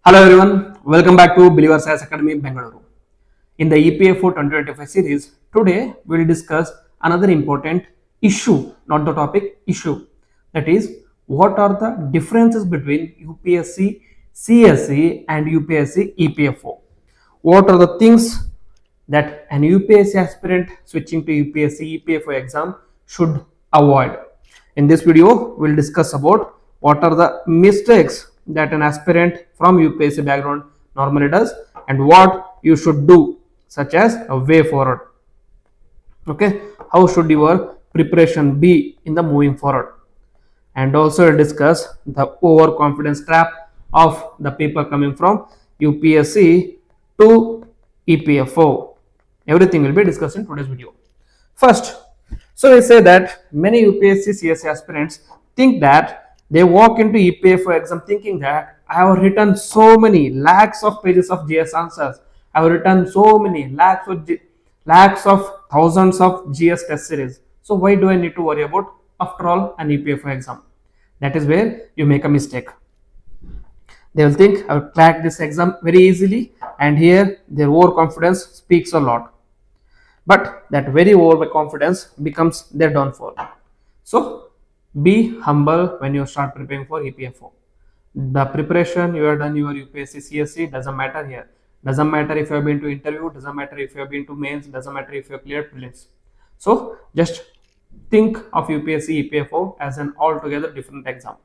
Hello everyone, welcome back to Believers Science Academy Bengaluru. In the EPFO 2025 series, today we will discuss another important issue, not the topic, issue. That is, what are the differences between UPSC CSE and UPSC EPFO? What are the things that an UPSC aspirant switching to UPSC EPFO exam should avoid? In this video, we will discuss about what are the mistakes that an aspirant from UPSC background normally does and what you should do, such as a way forward. Okay, how should your preparation be in the moving forward? And also discuss the overconfidence trap of the people coming from UPSC to EPFO. Everything will be discussed in today's video. First, so we say that many UPSC CSE aspirants think that they walk into EPFO exam thinking that I have written so many lakhs of pages of GS answers. I have written so many lakhs of thousands of GS test series. So why do I need to worry about, after all, an EPFO exam? That is where you make a mistake. They will think I will crack this exam very easily, and here their overconfidence speaks a lot. But that very overconfidence becomes their downfall. So be humble when you start preparing for EPFO. The preparation you have done your UPSC CSE doesn't matter here. Doesn't matter if you have been to interview, doesn't matter if you have been to mains, doesn't matter if you have cleared prelims. So just think of UPSC EPFO as an altogether different exam.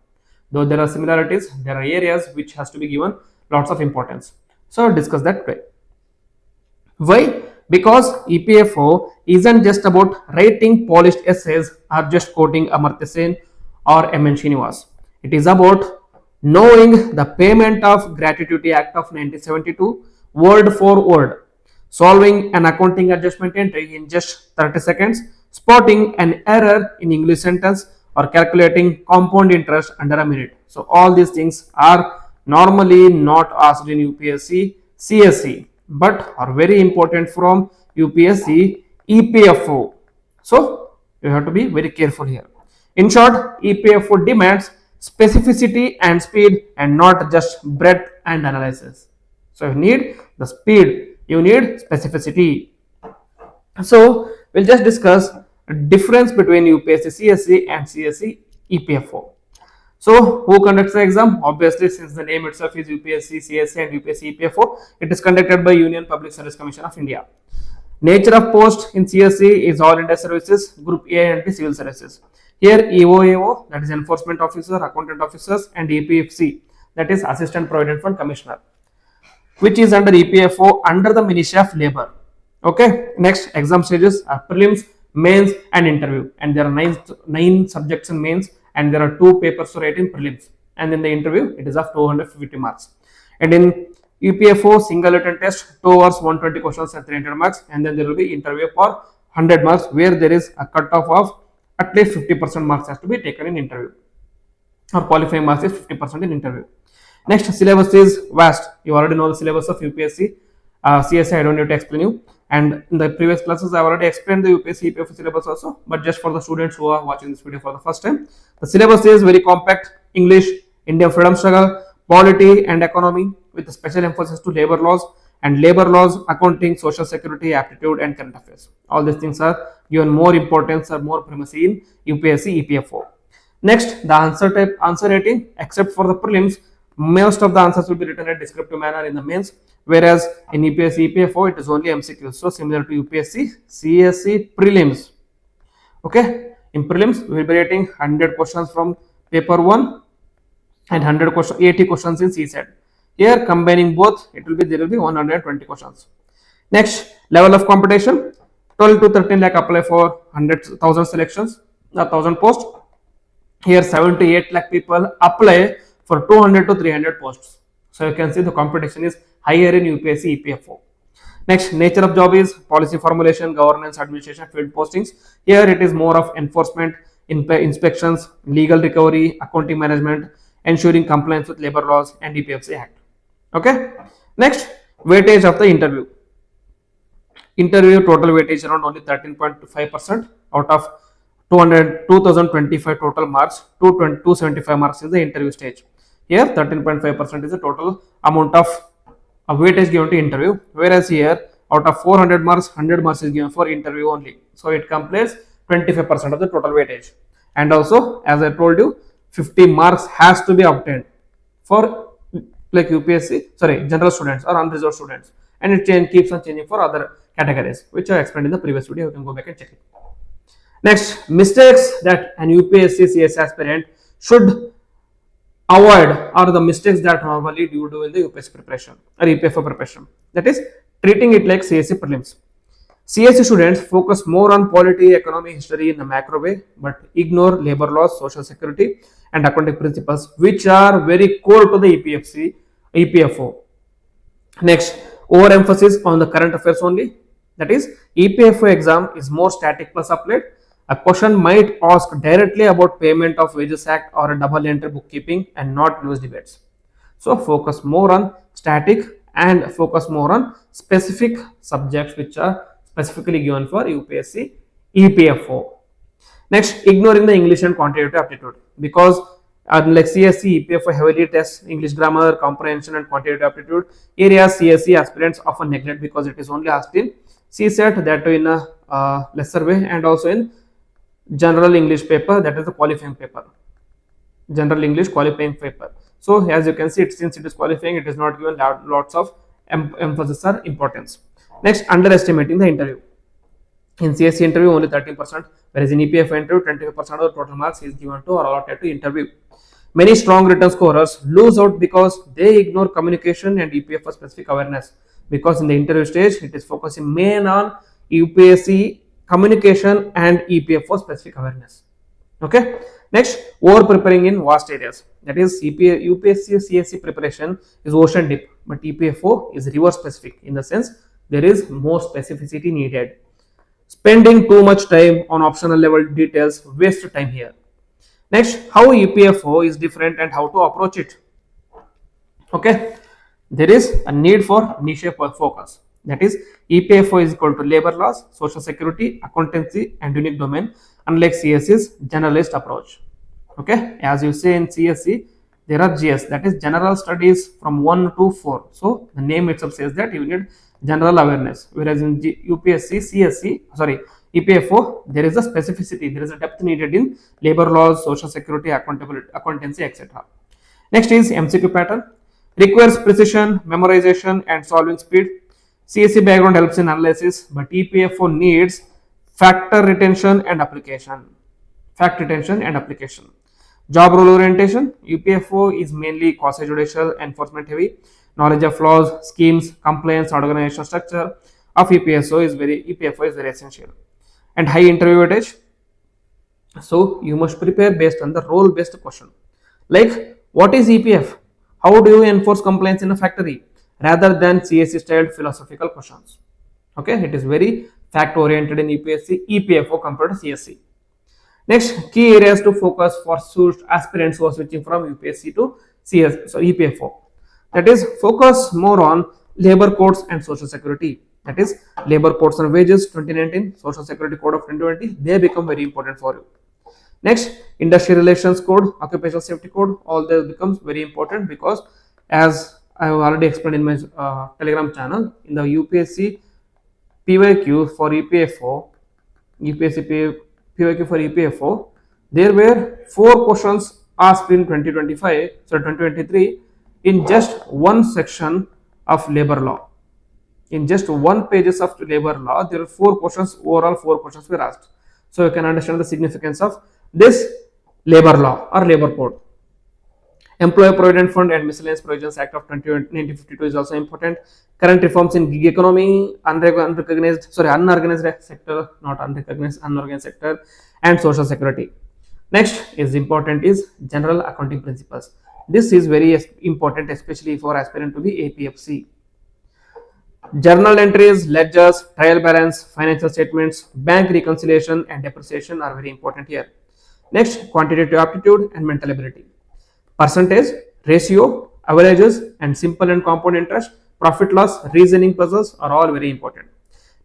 Though there are similarities, there are areas which has to be given lots of importance. So I'll discuss that today. Why? Because EPFO isn't just about writing polished essays or just quoting Amartya Sen or M.N. Srinivas. It is about knowing the Payment of Gratuity Act of 1972 word for word, solving an accounting adjustment entry in just 30 seconds, spotting an error in English sentence, or calculating compound interest under a minute. So all these things are normally not asked in UPSC CSE, but are very important from UPSC EPFO. So you have to be very careful here. In short, EPFO demands specificity and speed and not just breadth and analysis. So you need the speed, you need specificity. So we'll just discuss a difference between UPSC CSE and CSE EPFO. So who conducts the exam? Obviously, since the name itself is UPSC CSE and UPSC EPFO, it is conducted by Union Public Service Commission of India. Nature of post in CSE is All India Services, Group A and B Civil Services. Here EO, that is Enforcement Officer, Accountant Officers, and APFC, that is Assistant Provident Fund Commissioner, which is under EPFO under the Ministry of Labour. Okay, next exam stages are prelims, mains, and interview, and there are nine subjects in mains, and there are 2 papers to write in prelims, and in the interview it is of 250 marks. And in EPFO single written test, 2 hours, 120 questions and 300 marks, and then there will be interview for 100 marks, where there is a cutoff of at least 50% marks has to be taken in interview, or qualifying marks is 50% in interview. Next, syllabus is vast. You already know the syllabus of UPSC CSE. I don't need to explain you. And in the previous classes, I already explained the UPSC EPFO syllabus also. But just for the students who are watching this video for the first time, the syllabus is very compact: English, Indian freedom struggle, polity and economy, with a special emphasis to labor laws, and labor laws, accounting, social security, aptitude, and current affairs. All these things are given more importance or more primacy in UPSC EPFO. Next, the answer rating, except for the prelims, most of the answers will be written in a descriptive manner in the mains, whereas in UPSC EPFO it is only MCQs. So similar to UPSC CSE prelims. Okay, in prelims we will be writing 100 questions from paper 1 and 80 questions in CSET. Here combining both, there will be 120 questions. Next, level of competition, 12 to 13 lakh apply for 100,000 selections, 1,000 posts. Here 7 to 8 lakh people apply for 200 to 300 posts. So you can see the competition is higher in UPSC EPFO. Next, nature of job is policy formulation, governance, administration, field postings. Here it is more of enforcement, inspections, legal recovery, accounting management, ensuring compliance with labor laws and EPFC Act. Okay. Next, weightage of the interview. Interview total weightage around only 13.5% out of 2025 total marks. 275 marks is the interview stage. Here 13.5% is the total amount of weightage given to interview, whereas here out of 400 marks, 100 marks is given for interview only. So it completes 25% of the total weightage. And also, as I told you, 50 marks has to be obtained for like UPSC, general students or unreserved students, and it keeps on changing for other categories, which I explained in the previous video. You can go back and check it. Next, mistakes that an UPSC CS aspirant should avoid are the mistakes that normally you do in the UPSC preparation or EPFO preparation. That is, treating it like CSE prelims. CSE students focus more on polity, economy, history in a macro way, but ignore labor laws, social security, and accounting principles, which are very core to the EPFC, EPFO. Next, overemphasis on the current affairs only. That is, EPFO exam is more static plus applied. A question might ask directly about payment of wages act or a double entry bookkeeping and not news debates. So focus more on static and focus more on specific subjects which are specifically given for UPSC EPFO. Next, ignoring the English and quantitative aptitude, because unlike CSE, EPFO heavily tests English grammar, comprehension, and quantitative aptitude areas. CSE aspirants often neglect because it is only asked in CSET, that too in a lesser way, and also in general English paper, that is the qualifying paper, general English qualifying paper. So as you can see, since it is qualifying, it is not given lots of emphasis or importance. Next, underestimating the interview. In CSE interview only 13%, whereas in EPFO interview 25% of the total marks is given to or allotted to interview. Many strong written scorers lose out because they ignore communication and EPFO specific awareness, because in the interview stage it is focusing main on UPSC communication and EPFO specific awareness. Okay. Next, over preparing in vast areas. That is, UPSC CSE preparation is ocean deep, but EPFO is river specific, in the sense there is more specificity needed. Spending too much time on optional level details waste time here. Next, how EPFO is different and how to approach it. Okay, there is a need for niche focus. That is, EPFO is equal to labor laws, social security, accountancy, and unique domain, unlike CSE's generalist approach. Okay, as you say in CSE, there are GS, that is general studies from 1 to 4. So the name itself says that you need general awareness, whereas in UPSC CSE, EPFO, there is a specificity, there is a depth needed in labor laws, social security, accountability, accountancy, etc. Next is MCQ pattern, requires precision, memorization, and solving speed. CSE background helps in analysis, but EPFO needs fact retention and application. Job role orientation, UPFO is mainly quasi-judicial, enforcement heavy. Knowledge of laws, schemes, compliance, organizational structure of EPFO is very essential. And high interview weightage. So you must prepare based on the role-based question. Like, what is EPF? How do you enforce compliance in a factory? Rather than CSE style philosophical questions. Okay, it is very fact oriented in UPSC EPFO compared to CSE. Next, key areas to focus for aspirants who are switching from UPSC to EPFO. That is, focus more on labor codes and social security. That is, labor codes and wages 2019, social security code of 2020, they become very important for you. Next, industry relations code, occupational safety code, all this becomes very important, because as I have already explained in my Telegram channel, in the UPSC PYQ for EPFO, PYQ for EPFO, there were 4 questions asked in 2023 in just one section of labor law. In just one pages of labor law, there are 4 questions, overall 4 questions were asked. So you can understand the significance of this labor law or labor code. Employer Provident Fund and Miscellaneous Provisions Act of 1952 is also important. Current reforms in gig economy, unorganized sector, unorganized sector, and social security. Next is important is general accounting principles. This is very important, especially for aspirant to be APFC. Journal entries, ledgers, trial balance, financial statements, bank reconciliation, and depreciation are very important here. Next, quantitative aptitude and mental ability. Percentage, ratio, averages, and simple and compound interest, profit loss, reasoning puzzles are all very important.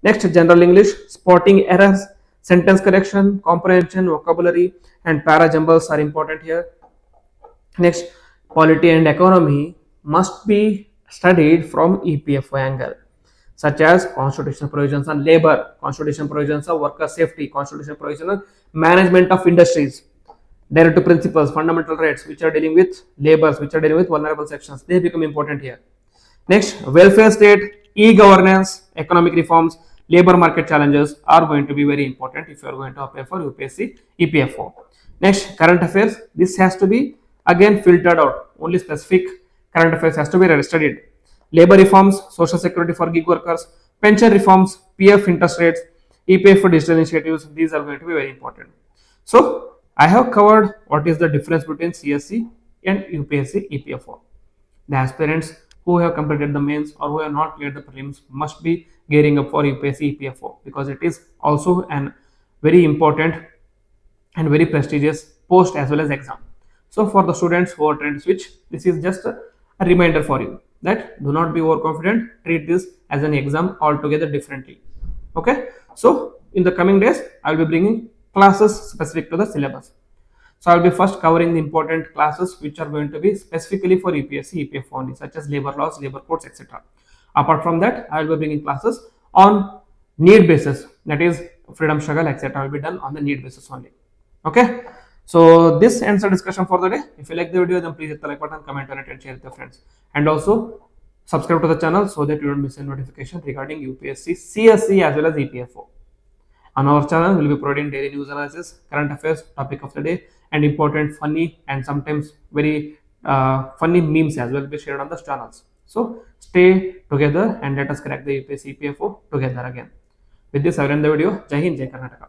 Next, general English, spotting errors, sentence correction, comprehension, vocabulary, and para jumbles are important here. Next, polity and economy must be studied from EPFO angle, such as constitutional provisions on labor, constitutional provisions of worker safety, constitutional provisions on management of industries, directive principles, fundamental rights, which are dealing with labors, which are dealing with vulnerable sections. They become important here. Next, welfare state, e-governance, economic reforms, labor market challenges are going to be very important if you are going to apply for UPSC EPFO. Next, current affairs. This has to be again filtered out. Only specific current affairs has to be studied. Labor reforms, social security for gig workers, pension reforms, PF interest rates, EPFO digital initiatives. These are going to be very important. So, I have covered what is the difference between CSC and UPSC EPFO. The aspirants who have completed the mains or who have not cleared the prelims must be gearing up for UPSC EPFO, because it is also an very important and very prestigious post as well as exam. So for the students who are trying to switch, this is just a reminder for you that do not be overconfident, treat this as an exam altogether differently. Okay, so in the coming days I will be bringing classes specific to the syllabus. So I'll be first covering the important classes which are going to be specifically for UPSC EPFO only, such as labor laws, labor codes, etc. Apart from that, I will be bringing classes on need basis, that is freedom struggle, etc. will be done on the need basis only. Okay, so this ends the discussion for the day. If you like the video, then please hit the like button, comment on it, and share with your friends. And also subscribe to the channel so that you don't miss a notification regarding UPSC, CSC as well as EPFO. On our channel, we will be providing daily news analysis, current affairs, topic of the day, and important, funny, and sometimes very funny memes as well will be shared on the channels. So stay together and let us crack the UPSC EPFO together again. With this, I will end the video. Jai Hind, Jai Karnataka.